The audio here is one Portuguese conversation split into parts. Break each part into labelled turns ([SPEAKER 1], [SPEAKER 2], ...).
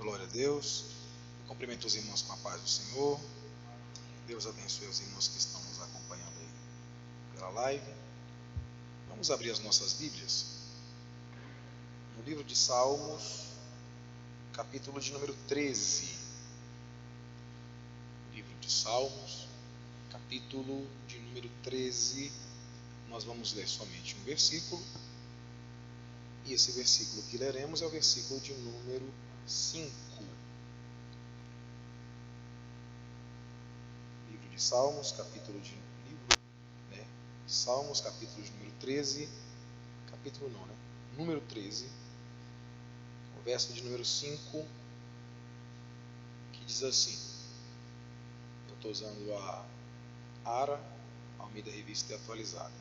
[SPEAKER 1] Glória a Deus. Eu cumprimento os irmãos com a paz do Senhor. Deus abençoe os irmãos que estão nos acompanhando aí pela live. Vamos abrir as nossas Bíblias no livro de Salmos, capítulo de número 13. Livro de Salmos, capítulo de número 13. Nós vamos ler somente um versículo. E esse versículo que leremos é o versículo de número 5. Livro de Salmos, Salmos, capítulo de número 13. Número 13. O verso de número 5, que diz assim. Eu estou usando a ARA, Almeida Revista Atualizada.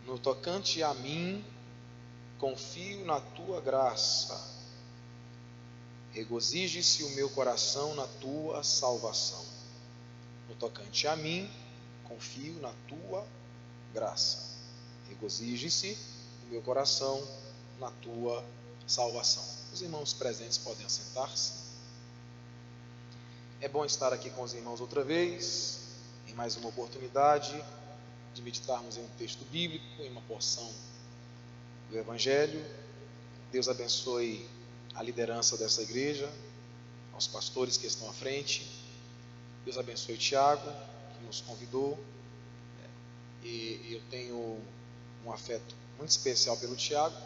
[SPEAKER 1] No tocante a mim, confio na tua graça, regozije-se o meu coração na tua salvação. No tocante a mim, confio na tua graça, regozije-se o meu coração na tua salvação. Os irmãos presentes podem assentar-se. É bom estar aqui com os irmãos outra vez, em mais uma oportunidade de meditarmos em um texto bíblico, em uma porção do Evangelho. Deus abençoe a liderança dessa igreja, aos pastores que estão à frente. Deus abençoe Tiago, que nos convidou. E eu tenho um afeto muito especial pelo Tiago.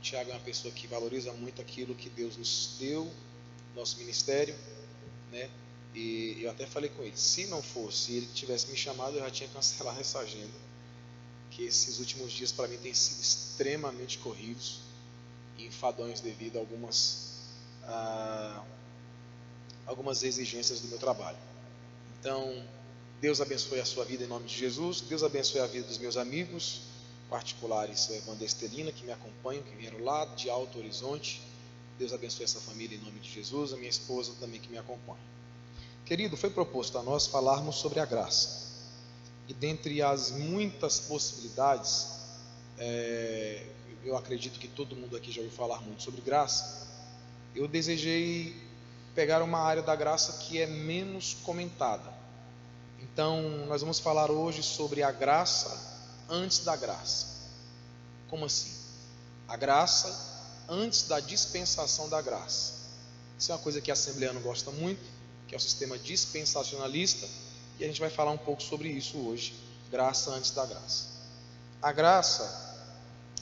[SPEAKER 1] Tiago é uma pessoa que valoriza muito aquilo que Deus nos deu, nosso ministério, né? E eu até falei com ele, se não fosse ele que tivesse me chamado, eu já tinha cancelado essa agenda, que esses últimos dias para mim têm sido extremamente corridos e enfadonhos devido a algumas exigências do meu trabalho. Então, Deus abençoe a sua vida em nome de Jesus. Deus abençoe a vida dos meus amigos particulares, Wanda Estelina, que me acompanham, que vieram lá de Alto Horizonte. Deus abençoe essa família em nome de Jesus. A minha esposa também que me acompanha. Querido, foi proposto a nós falarmos sobre a graça. E dentre as muitas possibilidades, eu acredito que todo mundo aqui já ouviu falar muito sobre graça. Eu desejei pegar uma área da graça que é menos comentada. Então, nós vamos falar hoje sobre a graça antes da graça. Como assim? A graça antes da dispensação da graça. Isso é uma coisa que a Assembleano gosta muito, que é o sistema dispensacionalista, e a gente vai falar um pouco sobre isso hoje. Graça antes da graça. A graça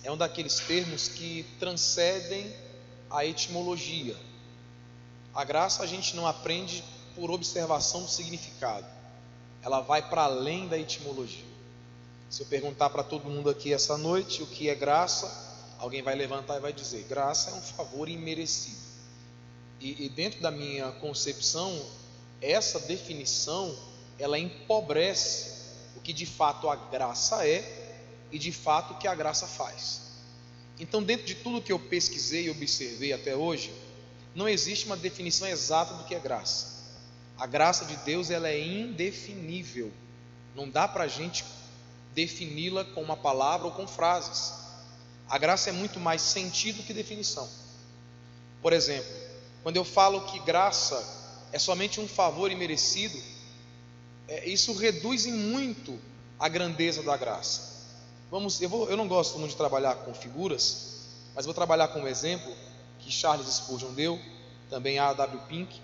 [SPEAKER 1] é um daqueles termos que transcendem a etimologia. A graça a gente não aprende por observação do significado. Ela vai para além da etimologia. Se eu perguntar para todo mundo aqui essa noite o que é graça, alguém vai levantar e vai dizer: graça é um favor imerecido. E dentro da minha concepção, essa definição, ela empobrece o que de fato a graça é e de fato o que a graça faz. Então, dentro de tudo que eu pesquisei e observei até hoje, não existe uma definição exata do que é graça. A graça de Deus, ela é indefinível. Não dá para a gente defini-la com uma palavra ou com frases. A graça é muito mais sentido que definição. Por exemplo, quando eu falo que graça é somente um favor imerecido, isso reduz em muito a grandeza da graça. Eu não gosto muito de trabalhar com figuras, mas vou trabalhar com um exemplo que Charles Spurgeon deu, também a A.W. Pink,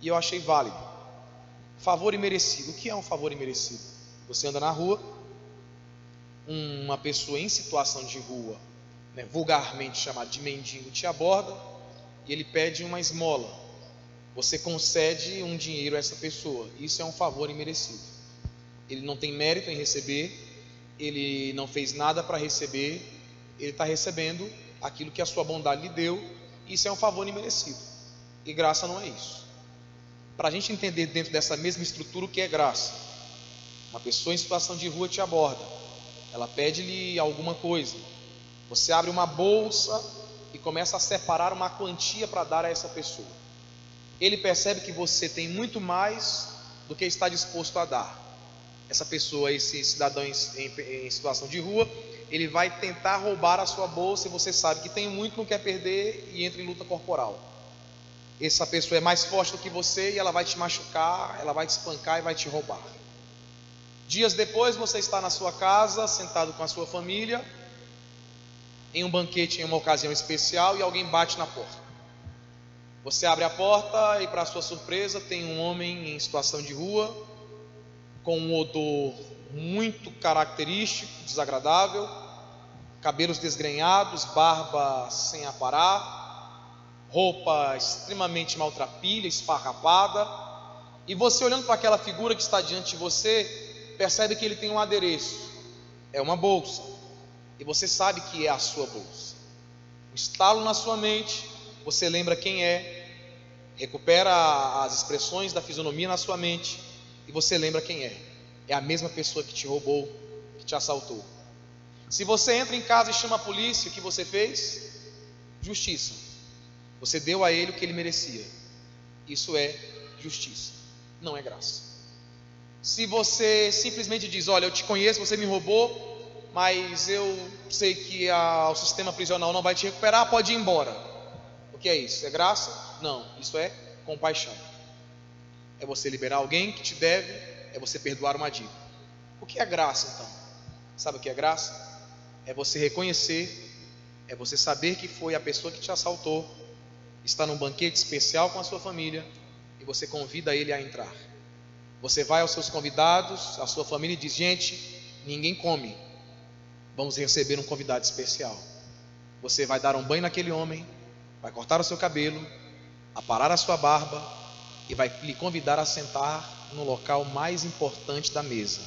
[SPEAKER 1] e eu achei válido. Favor imerecido. O que é um favor imerecido? Você anda na rua, uma pessoa em situação de rua, vulgarmente chamada de mendigo, te aborda e ele pede uma esmola. Você concede um dinheiro a essa pessoa. Isso é um favor imerecido. Ele não tem mérito em receber, ele não fez nada para receber, ele está recebendo aquilo que a sua bondade lhe deu. Isso é um favor imerecido. E graça não é isso. Para a gente entender dentro dessa mesma estrutura o que é graça, uma pessoa em situação de rua te aborda, ela pede-lhe alguma coisa, você abre uma bolsa e começa a separar uma quantia para dar a essa pessoa. Ele percebe que você tem muito mais do que está disposto a dar. Essa pessoa, esse cidadão em situação de rua, ele vai tentar roubar a sua bolsa, e você sabe que tem muito, não quer perder, e entra em luta corporal. essa pessoa é mais forte do que você e ela vai te machucar, ela vai te espancar e vai te roubar. Dias depois você está na sua casa, sentado com a sua família, em um banquete, em uma ocasião especial, e alguém bate na porta. Você abre a porta e, para sua surpresa, tem um homem em situação de rua, com um odor muito característico, desagradável, cabelos desgrenhados, barba sem aparar, roupa extremamente maltrapilha, esfarrapada, e você, olhando para aquela figura que está diante de você, percebe que ele tem um adereço, é uma bolsa, e você sabe que é a sua bolsa. Um estalo na sua mente, você lembra quem é, recupera as expressões da fisionomia na sua mente, e você lembra quem é. É a mesma pessoa que te roubou, que te assaltou. Se você entra em casa e chama a polícia, o que você fez? Justiça. Você deu a ele o que ele merecia. Isso é justiça, não é graça. Se você simplesmente diz: olha, eu te conheço, você me roubou, mas eu sei que o sistema prisional não vai te recuperar, pode ir embora. O que é isso? É graça? Não, isso é compaixão. É você liberar alguém que te deve, é você perdoar uma dívida. O que é graça então? Sabe o que é graça? É você reconhecer, é você saber que foi a pessoa que te assaltou, está num banquete especial com a sua família, e você convida ele a entrar. Você vai aos seus convidados, à sua família, e diz: gente, ninguém come, vamos receber um convidado especial. Você vai dar um banho naquele homem, vai cortar o seu cabelo, aparar a sua barba, e vai lhe convidar a sentar no local mais importante da mesa.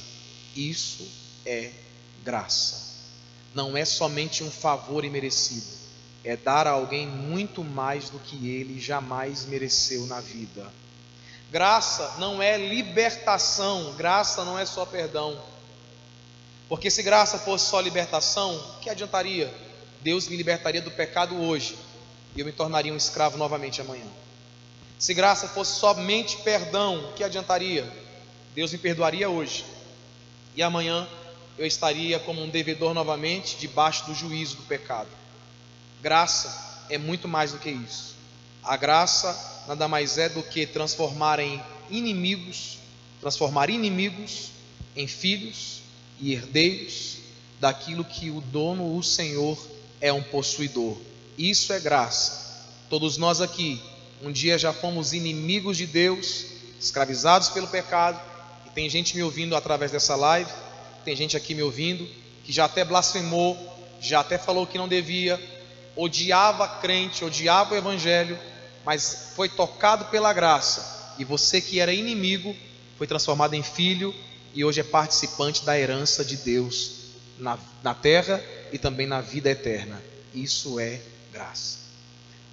[SPEAKER 1] Isso é graça. Não é somente um favor imerecido, é dar a alguém muito mais do que ele jamais mereceu na vida. Graça não é libertação, graça não é só perdão. Porque se graça fosse só libertação, o que adiantaria? Deus me libertaria do pecado hoje, e eu me tornaria um escravo novamente amanhã. Se graça fosse somente perdão, o que adiantaria? Deus me perdoaria hoje, e amanhã eu estaria como um devedor novamente, debaixo do juízo do pecado. Graça é muito mais do que isso. A graça nada mais é do que transformar inimigos em filhos e herdeiros daquilo que o dono, o Senhor, é um possuidor. Isso é graça. Todos nós aqui, um dia já fomos inimigos de Deus, escravizados pelo pecado, e tem gente me ouvindo através dessa live, tem gente aqui me ouvindo que já até blasfemou, já até falou que não devia, odiava crente, odiava o evangelho, mas foi tocado pela graça, e você que era inimigo foi transformado em filho e hoje é participante da herança de Deus na terra e também na vida eterna. Isso é graça.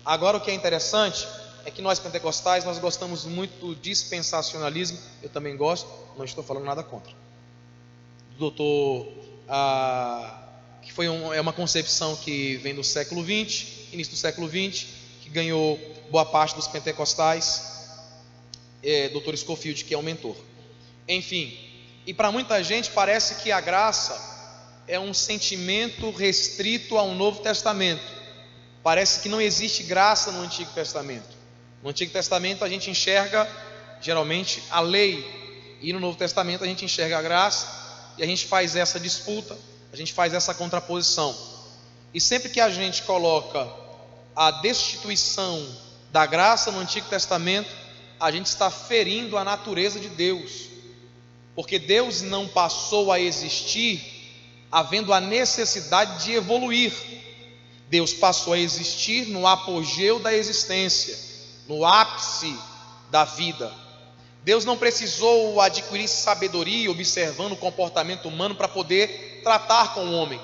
[SPEAKER 1] Agora, o que é interessante é que nós pentecostais, nós gostamos muito do dispensacionalismo. Eu também gosto, não estou falando nada contra. Do doutor, que é uma concepção que vem do século XX, início do século XX, que ganhou boa parte dos pentecostais, doutor Scofield, que é um mentor. Enfim, e para muita gente parece que a graça é um sentimento restrito ao Novo Testamento. Parece que não existe graça no Antigo Testamento. No Antigo Testamento a gente enxerga geralmente a lei, e no Novo Testamento a gente enxerga a graça, e a gente faz essa disputa, a gente faz essa contraposição. E sempre que a gente coloca a destituição da graça no Antigo Testamento, a gente está ferindo a natureza de Deus, porque Deus não passou a existir havendo a necessidade de evoluir. Deus passou a existir no apogeu da existência, no ápice da vida. Deus não precisou adquirir sabedoria observando o comportamento humano para poder tratar com o homem.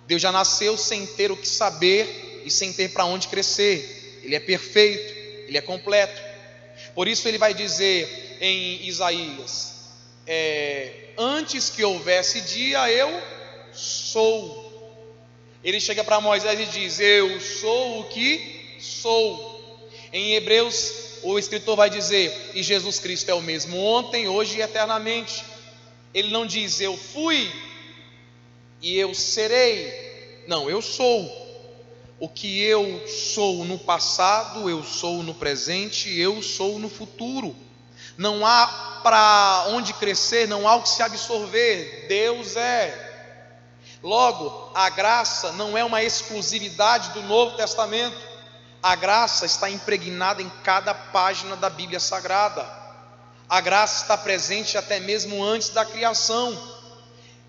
[SPEAKER 1] Deus já nasceu sem ter o que saber e sem ter para onde crescer. Ele é perfeito, ele é completo. Por isso ele vai dizer em Isaías: antes que houvesse dia, eu sou. Ele chega para Moisés e diz: eu sou o que sou. Em Hebreus, o escritor vai dizer: e Jesus Cristo é o mesmo ontem, hoje e eternamente. Ele não diz: eu fui e eu serei. Não, eu sou. O que eu sou no passado, eu sou no presente, eu sou no futuro. Não há para onde crescer, não há o que se absorver. Deus é. Logo, a graça não é uma exclusividade do Novo Testamento. A graça está impregnada em cada página da Bíblia Sagrada. A graça está presente até mesmo antes da criação.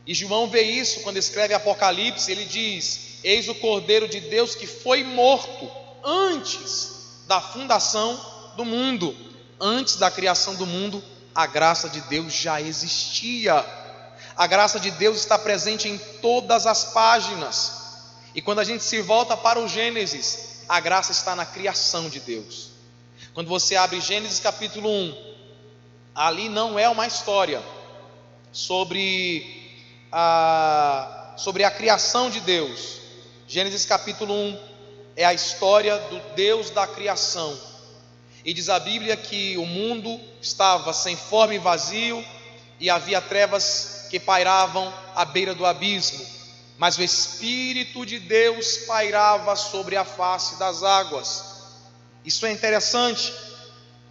[SPEAKER 1] E João vê isso quando escreve Apocalipse. Ele diz: eis o Cordeiro de Deus que foi morto antes da fundação do mundo. Antes da criação do mundo, a graça de Deus já existia. A graça de Deus está presente em todas as páginas. E quando a gente se volta para o Gênesis, a graça está na criação de Deus. Quando você abre Gênesis capítulo 1, ali não é uma história sobre a criação de Deus. Gênesis capítulo 1 é a história do Deus da criação. E diz a Bíblia que o mundo estava sem forma e vazio, e havia trevas que pairavam à beira do abismo, mas o Espírito de Deus pairava sobre a face das águas. Isso é interessante,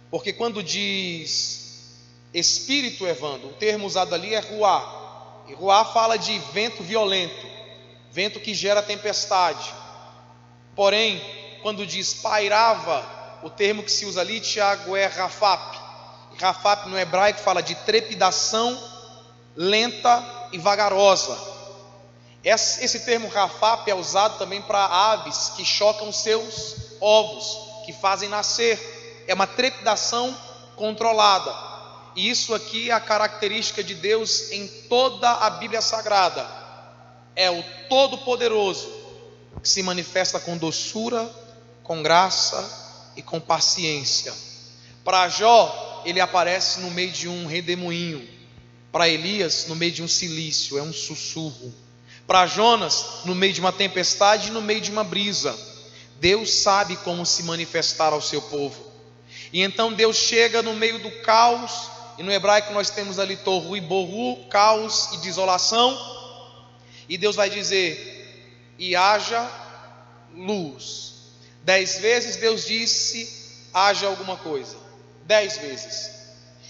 [SPEAKER 1] porque quando diz Espírito, Evandro, o termo usado ali é ruá, e ruá fala de vento violento, vento que gera tempestade. Porém, quando diz pairava, o termo que se usa ali, Tiago, é rafap. E rafap no hebraico fala de trepidação lenta e vagarosa. Esse termo rafap é usado também para aves que chocam seus ovos, que fazem nascer. É uma trepidação controlada. E isso aqui é a característica de Deus em toda a Bíblia Sagrada. É o Todo-Poderoso que se manifesta com doçura, com graça e com paciência. Para Jó, ele aparece no meio de um redemoinho. Para Elias, no meio de um cilício, é um sussurro. Para Jonas, no meio de uma tempestade e no meio de uma brisa. Deus sabe como se manifestar ao seu povo. E então Deus chega no meio do caos, e no hebraico nós temos ali tohu e bohu, caos e desolação. E Deus vai dizer: e haja luz. 10 vezes Deus disse: haja alguma coisa. 10 vezes.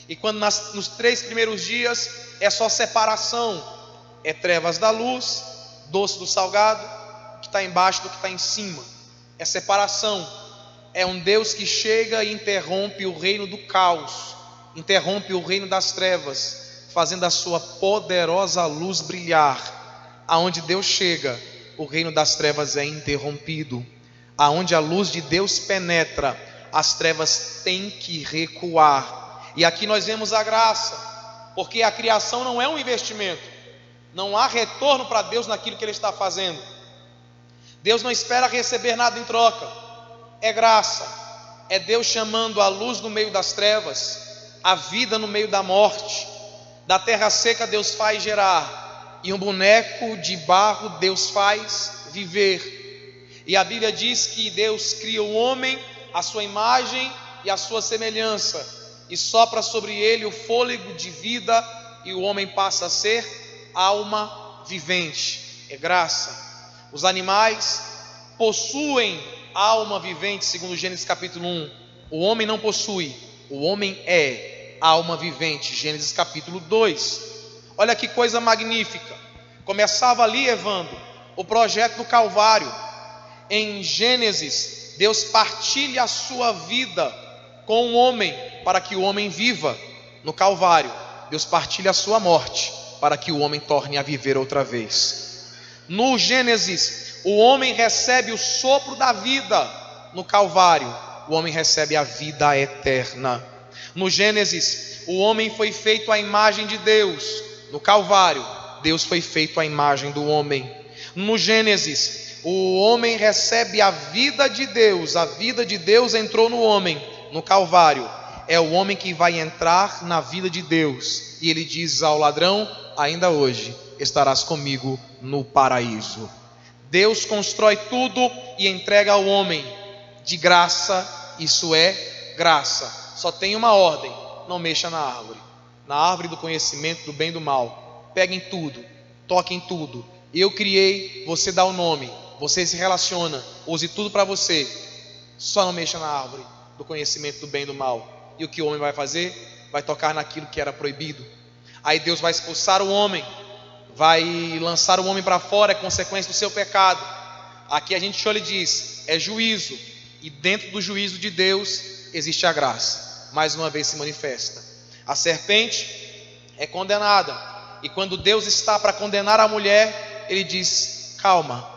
[SPEAKER 1] E quando nos 3 primeiros dias é só separação, é trevas da luz, doce do salgado, que está embaixo do que está em cima, é separação. É um Deus que chega e interrompe o reino do caos, interrompe o reino das trevas, fazendo a sua poderosa luz brilhar. Aonde Deus chega, o reino das trevas é interrompido. Aonde a luz de Deus penetra, as trevas têm que recuar. E aqui nós vemos a graça, porque a criação não é um investimento, não há retorno para Deus naquilo que Ele está fazendo. Deus não espera receber nada em troca, é graça, é Deus chamando a luz no meio das trevas, a vida no meio da morte. Da terra seca Deus faz gerar, e um boneco de barro Deus faz viver. E a Bíblia diz que Deus cria o homem à sua imagem e à sua semelhança, e sopra sobre ele o fôlego de vida, e o homem passa a ser alma vivente. É graça. Os animais possuem alma vivente, segundo Gênesis capítulo 1. O homem não possui, o homem é alma vivente. Gênesis capítulo 2. Olha que coisa magnífica. Começava ali, Evandro, o projeto do Calvário. Em Gênesis, Deus partilha a sua vida com o homem, para que o homem viva. No Calvário, Deus partilha a sua morte, para que o homem torne a viver outra vez. No Gênesis, o homem recebe o sopro da vida. No Calvário, o homem recebe a vida eterna. No Gênesis, o homem foi feito à imagem de Deus. No Calvário, Deus foi feito à imagem do homem. No Gênesis, o homem recebe a vida de Deus. A vida de Deus entrou no homem. No Calvário, é o homem que vai entrar na vida de Deus. E ele diz ao ladrão: ainda hoje estarás comigo no paraíso. Deus constrói tudo e entrega ao homem de graça. Isso é graça. Só tem uma ordem: não mexa na árvore. Na árvore do conhecimento do bem e do mal. Pegue em tudo, toque em tudo. Eu criei, você dá o nome. você se relaciona, use tudo para você, só não mexa na árvore do conhecimento do bem e do mal. E o que o homem vai fazer? Vai tocar naquilo que era proibido. Aí Deus vai expulsar o homem, vai lançar o homem para fora, é consequência do seu pecado. Aqui a gente olha e diz, é juízo, e dentro do juízo de Deus existe a graça, mais uma vez se manifesta. A serpente é condenada, e quando Deus está para condenar a mulher, ele diz, calma,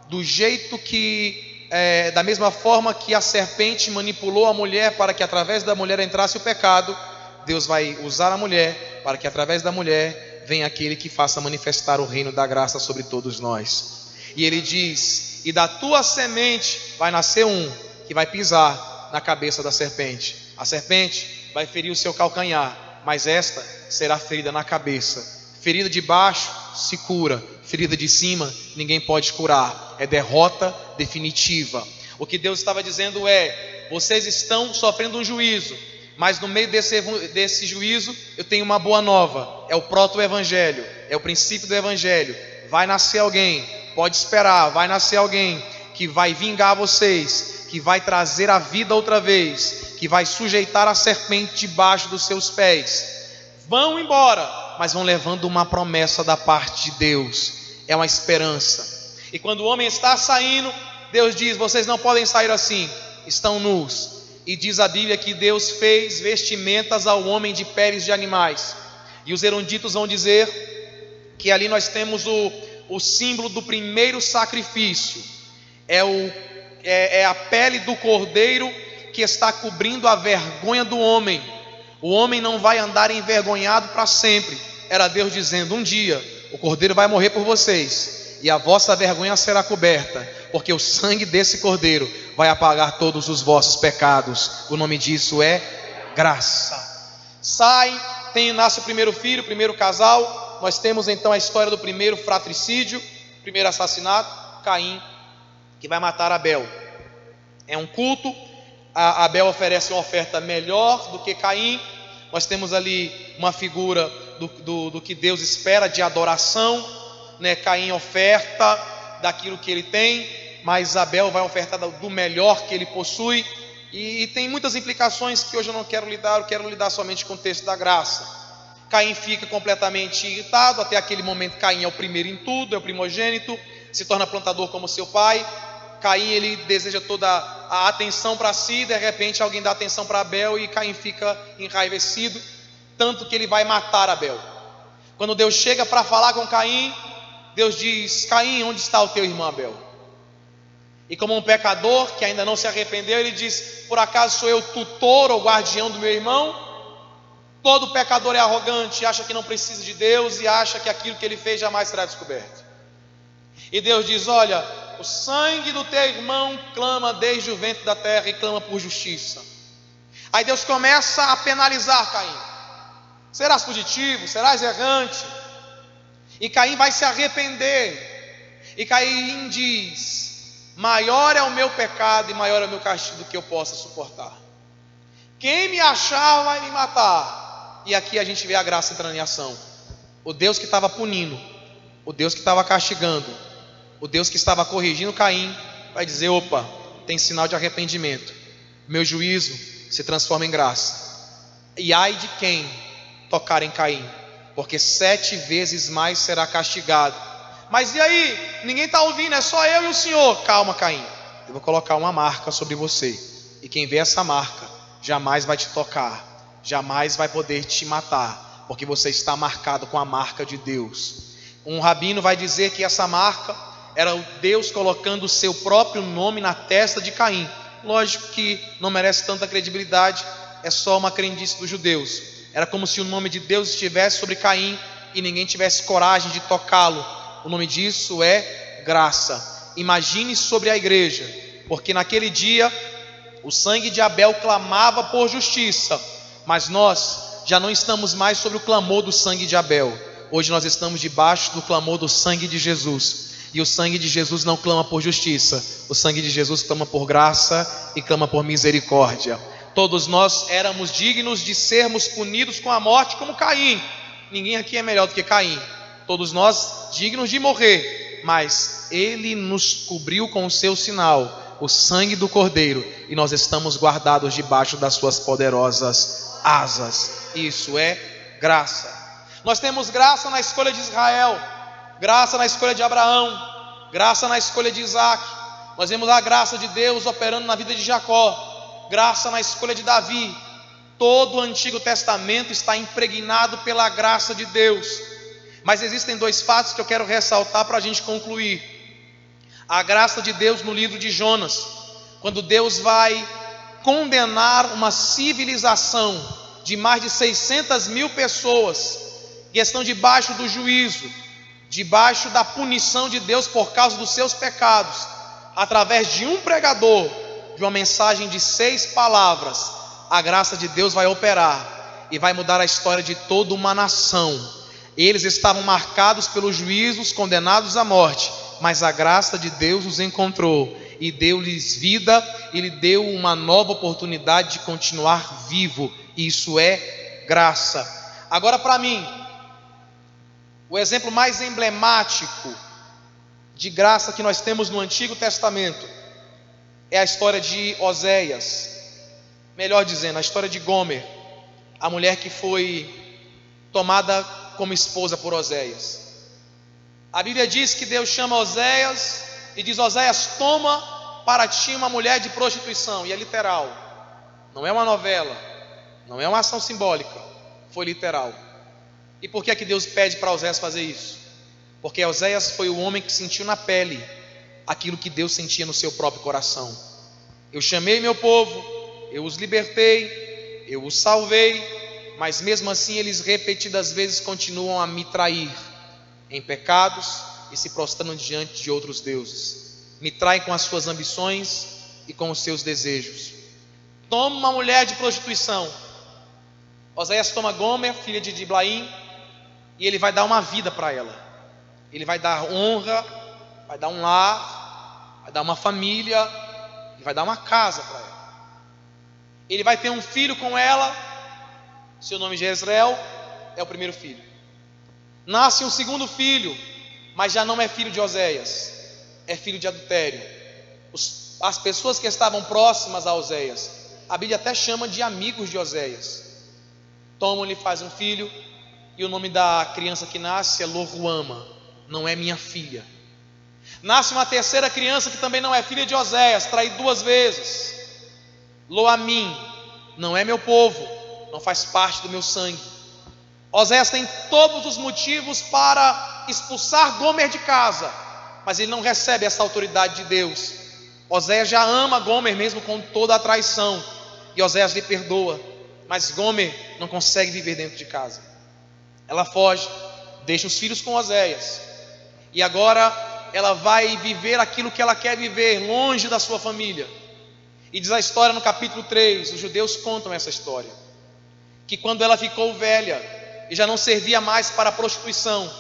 [SPEAKER 1] do jeito que, da mesma forma que a serpente manipulou a mulher para que através da mulher entrasse o pecado, Deus vai usar a mulher para que através da mulher venha aquele que faça manifestar o reino da graça sobre todos nós. E ele diz, e da tua semente vai nascer um que vai pisar na cabeça da serpente. A serpente vai ferir o seu calcanhar, mas esta será ferida na cabeça. Ferida de baixo se cura, ferida de cima ninguém pode curar, é derrota definitiva. O que Deus estava dizendo é, vocês estão sofrendo um juízo, mas no meio desse juízo eu tenho uma boa nova, é o proto-evangelho, é o princípio do evangelho. Vai nascer alguém, pode esperar, vai nascer alguém que vai vingar vocês, que vai trazer a vida outra vez, que vai sujeitar a serpente debaixo dos seus pés. Vão embora, mas vão levando uma promessa da parte de Deus, é uma esperança. E quando o homem está saindo, Deus diz, vocês não podem sair assim, estão nus. E diz a Bíblia que Deus fez vestimentas ao homem de peles de animais. E os eruditos vão dizer que ali nós temos o símbolo do primeiro sacrifício. É a pele do cordeiro que está cobrindo a vergonha do homem. O homem não vai andar envergonhado para sempre. Era Deus dizendo, um dia o cordeiro vai morrer por vocês, e a vossa vergonha será coberta, porque o sangue desse cordeiro vai apagar todos os vossos pecados. O nome disso é graça. Nasce o primeiro filho, o primeiro casal. Nós temos então a história do primeiro fratricídio, primeiro assassinato, Caim, que vai matar Abel. É um culto, Abel oferece uma oferta melhor do que Caim. Nós temos ali uma figura do que Deus espera de adoração, né? Caim oferta daquilo que ele tem, mas Abel vai ofertar do melhor que ele possui. E tem muitas implicações que hoje eu não quero lidar, eu quero lidar somente com o texto da graça. Caim fica completamente irritado, até aquele momento Caim é o primeiro em tudo, é o primogênito, se torna plantador como seu pai. Caim, ele deseja toda a atenção para si, de repente alguém dá atenção para Abel e Caim fica enraivecido, tanto que ele vai matar Abel. Quando Deus chega para falar com Caim, Deus diz, Caim, onde está o teu irmão Abel? E como um pecador que ainda não se arrependeu, ele diz, por acaso sou eu tutor ou guardião do meu irmão? Todo pecador é arrogante, acha que não precisa de Deus e acha que aquilo que ele fez jamais será descoberto. E Deus diz, olha, o sangue do teu irmão clama desde o ventre da terra e clama por justiça. Aí Deus começa a penalizar Caim. Serás fugitivo, serás errante. E Caim vai se arrepender. E Caim diz, maior é o meu pecado e maior é o meu castigo do que eu possa suportar. Quem me achar vai me matar. E aqui a gente vê a graça entrando em ação. O Deus que estava punindo, o Deus que estava castigando, o Deus que estava corrigindo Caim, vai dizer, opa, tem sinal de arrependimento. Meu juízo se transforma em graça. E ai de quem tocar em Caim, porque 7 vezes mais será castigado. Mas e aí? Ninguém está ouvindo, é só eu e o Senhor. Calma, Caim, eu vou colocar uma marca sobre você. E quem vê essa marca, jamais vai te tocar, jamais vai poder te matar, porque você está marcado com a marca de Deus. Um rabino vai dizer que essa marca era o Deus colocando o seu próprio nome na testa de Caim. Lógico que não merece tanta credibilidade, é só uma crendice dos judeus. Era como se o nome de Deus estivesse sobre Caim e ninguém tivesse coragem de tocá-lo. O nome disso é graça. Imagine sobre a igreja, porque naquele dia o sangue de Abel clamava por justiça, mas nós já não estamos mais sobre o clamor do sangue de Abel. Hoje nós estamos debaixo do clamor do sangue de Jesus. E o sangue de Jesus não clama por justiça, o sangue de Jesus clama por graça e clama por misericórdia. Todos nós éramos dignos de sermos punidos com a morte como Caim. Ninguém aqui é melhor do que Caim. Todos nós dignos de morrer, mas Ele nos cobriu com o seu sinal, o sangue do Cordeiro, e nós estamos guardados debaixo das suas poderosas asas. Isso é graça. Nós temos graça na escolha de Israel, graça na escolha de Abraão, graça na escolha de Isaac. Nós vemos a graça de Deus operando na vida de Jacó, graça na escolha de Davi. Todo o Antigo Testamento está impregnado pela graça de Deus. Mas existem dois fatos que eu quero ressaltar para a gente concluir. A graça de Deus no livro de Jonas, quando Deus vai condenar uma civilização de mais de 600 mil pessoas, que estão debaixo do juízo, debaixo da punição de Deus por causa dos seus pecados, através de um pregador, de uma mensagem de 6 palavras, a graça de Deus vai operar e vai mudar a história de toda uma nação. Eles estavam marcados pelos juízos, condenados à morte, mas a graça de Deus os encontrou e deu-lhes vida, e lhe deu uma nova oportunidade de continuar vivo. Isso é graça. Agora, para mim, o exemplo mais emblemático de graça que nós temos no Antigo Testamento é a história de Oséias, melhor dizendo, a história de Gomer, a mulher que foi tomada como esposa por Oséias. A Bíblia diz que Deus chama Oséias e diz: Oséias, toma para ti uma mulher de prostituição. E é literal, não é uma novela, não é uma ação simbólica, foi literal. E por que é que Deus pede para Oséias fazer isso? Porque Oséias foi o homem que sentiu na pele aquilo que Deus sentia no seu próprio coração. Eu chamei meu povo, eu os libertei, eu os salvei, mas mesmo assim eles repetidas vezes continuam a me trair em pecados e se prostrando diante de outros deuses. Me traem com as suas ambições e com os seus desejos. Toma uma mulher de prostituição. Oséias toma Gomer, filha de Diblaim, e ele vai dar uma vida para ela. Ele vai dar honra, vai dar um lar, vai dar uma família, ele vai dar uma casa para ela. Ele vai ter um filho com ela, seu nome de Jezreel, é o primeiro filho. Nasce um segundo filho, mas já não é filho de Oséias, é filho de adultério. As pessoas que estavam próximas a Oséias, a Bíblia até chama de amigos de Oséias, tomam-lhe, fazem um filho, e o nome da criança que nasce é Loruama, não é minha filha. Nasce uma terceira criança que também não é filha de Oséias, traído 2 vezes, Loamim, não é meu povo, não faz parte do meu sangue. Oséias tem todos os motivos para expulsar Gomer de casa, mas ele não recebe essa autoridade de Deus. Oséias já ama Gomer mesmo com toda a traição, e Oséias lhe perdoa, mas Gomer não consegue viver dentro de casa. Ela foge, deixa os filhos com Oséias, e agora ela vai viver aquilo que ela quer viver, longe da sua família. E diz a história no capítulo 3, os judeus contam essa história, que quando ela ficou velha e já não servia mais para a prostituição,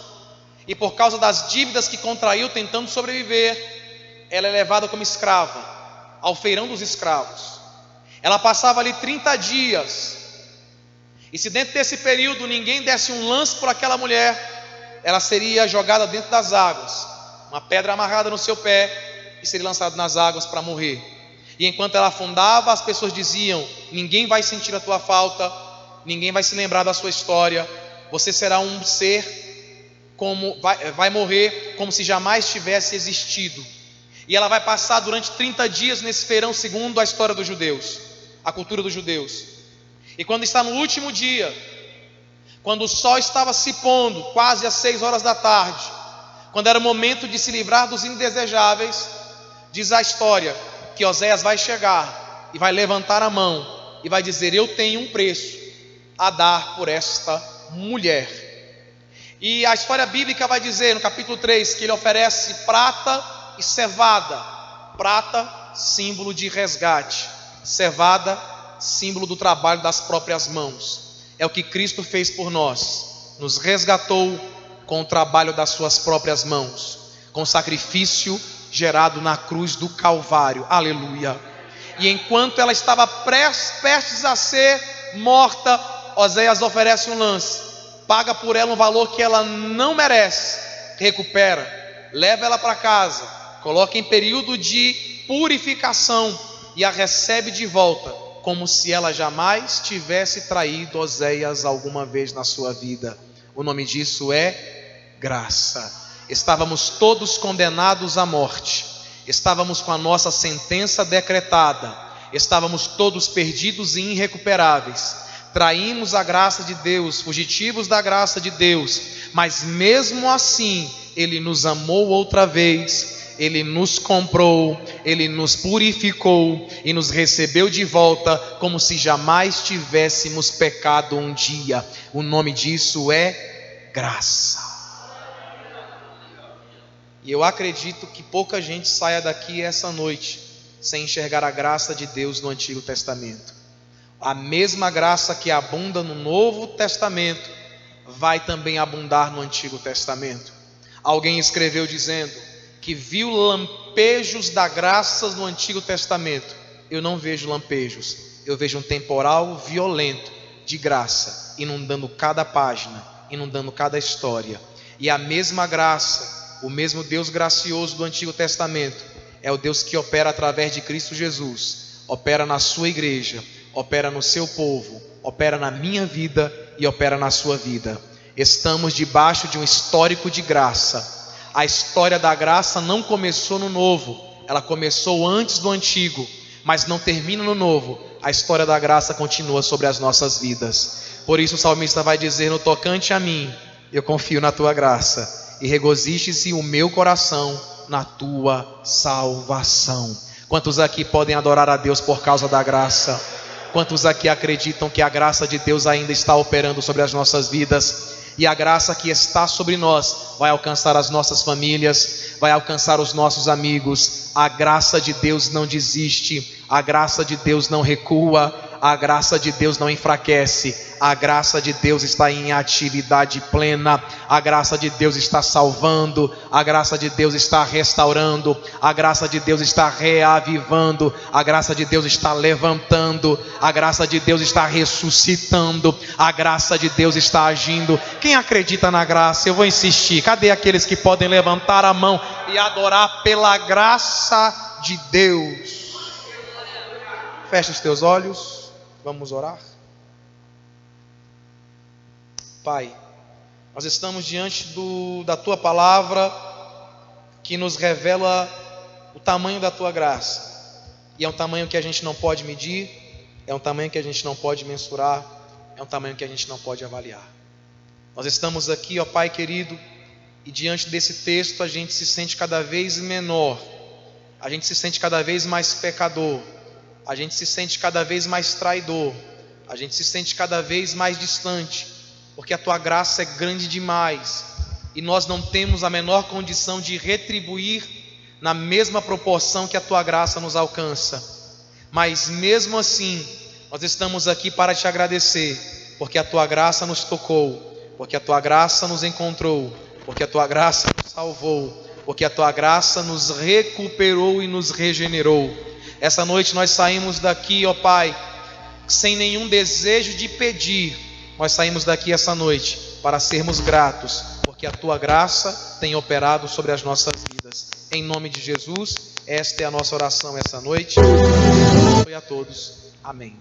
[SPEAKER 1] e por causa das dívidas que contraiu tentando sobreviver, ela é levada como escrava ao feirão dos escravos. Ela passava ali 30 dias, e se dentro desse período ninguém desse um lance por aquela mulher, ela seria jogada dentro das águas, uma pedra amarrada no seu pé, e seria lançada nas águas para morrer. E enquanto ela afundava, as pessoas diziam: ninguém vai sentir a tua falta, ninguém vai se lembrar da sua história, você será um ser como vai morrer como se jamais tivesse existido. E ela vai passar durante 30 dias nesse feirão, segundo a história dos judeus, a cultura dos judeus. E quando está no último dia, quando o sol estava se pondo, quase às 6 horas da tarde, quando era o momento de se livrar dos indesejáveis, diz a história que Oséias vai chegar e vai levantar a mão e vai dizer: eu tenho um preço a dar por esta mulher. E a história bíblica vai dizer no capítulo 3 que ele oferece prata e cevada. Prata, símbolo de resgate; cevada, símbolo do trabalho das próprias mãos. É o que Cristo fez por nós, nos resgatou com o trabalho das suas próprias mãos, com o sacrifício gerado na cruz do Calvário. Aleluia. E enquanto ela estava prestes a ser morta, Oséias oferece um lance, paga por ela um valor que ela não merece, recupera, leva ela para casa, coloca em período de purificação e a recebe de volta, como se ela jamais tivesse traído Oséias alguma vez na sua vida. O nome disso é graça. Estávamos todos condenados à morte, estávamos com a nossa sentença decretada, estávamos todos perdidos e irrecuperáveis, traímos a graça de Deus, fugitivos da graça de Deus, mas mesmo assim Ele nos amou outra vez, Ele nos comprou, Ele nos purificou e nos recebeu de volta como se jamais tivéssemos pecado um dia. O nome disso é graça. E eu acredito que pouca gente saia daqui essa noite sem enxergar a graça de Deus no Antigo Testamento. A mesma graça que abunda no Novo Testamento vai também abundar no Antigo Testamento. Alguém escreveu dizendo que viu lampejos da graça no Antigo Testamento. Eu não vejo lampejos, eu vejo um temporal violento de graça, inundando cada página, inundando cada história. E a mesma graça, o mesmo Deus gracioso do Antigo Testamento, é o Deus que opera através de Cristo Jesus, opera na sua igreja, opera no seu povo, opera na minha vida e opera na sua vida. Estamos debaixo de um histórico de graça. A história da graça não começou no Novo, ela começou antes do Antigo, mas não termina no Novo. A história da graça continua sobre as nossas vidas. Por isso o salmista vai dizer: no tocante a mim, eu confio na tua graça, e regozije-se o meu coração na tua salvação. Quantos aqui podem adorar a Deus por causa da graça? Quantos aqui acreditam que a graça de Deus ainda está operando sobre as nossas vidas? E a graça que está sobre nós vai alcançar as nossas famílias, vai alcançar os nossos amigos. A graça de Deus não desiste, a graça de Deus não recua, a graça de Deus não enfraquece. A graça de Deus está em atividade plena. A graça de Deus está salvando, a graça de Deus está restaurando, a graça de Deus está reavivando, a graça de Deus está levantando, a graça de Deus está ressuscitando, a graça de Deus está agindo. Quem acredita na graça? Eu vou insistir. Cadê aqueles que podem levantar a mão e adorar pela graça de Deus? Fecha os teus olhos, vamos orar. Pai, nós estamos diante da Tua palavra, que nos revela o tamanho da Tua graça. E é um tamanho que a gente não pode medir, é um tamanho que a gente não pode mensurar, é um tamanho que a gente não pode avaliar. Nós estamos aqui, ó Pai querido, e diante desse texto a gente se sente cada vez menor, a gente se sente cada vez mais pecador, a gente se sente cada vez mais traidor, a gente se sente cada vez mais distante, porque a Tua graça é grande demais, e nós não temos a menor condição de retribuir na mesma proporção que a Tua graça nos alcança. Mas mesmo assim, nós estamos aqui para Te agradecer, porque a Tua graça nos tocou, porque a Tua graça nos encontrou, porque a Tua graça nos salvou, porque a Tua graça nos recuperou e nos regenerou. Essa noite nós saímos daqui, ó Pai, sem nenhum desejo de pedir. Nós saímos daqui essa noite para sermos gratos, porque a Tua graça tem operado sobre as nossas vidas. Em nome de Jesus, esta é a nossa oração essa noite. E a todos. Amém.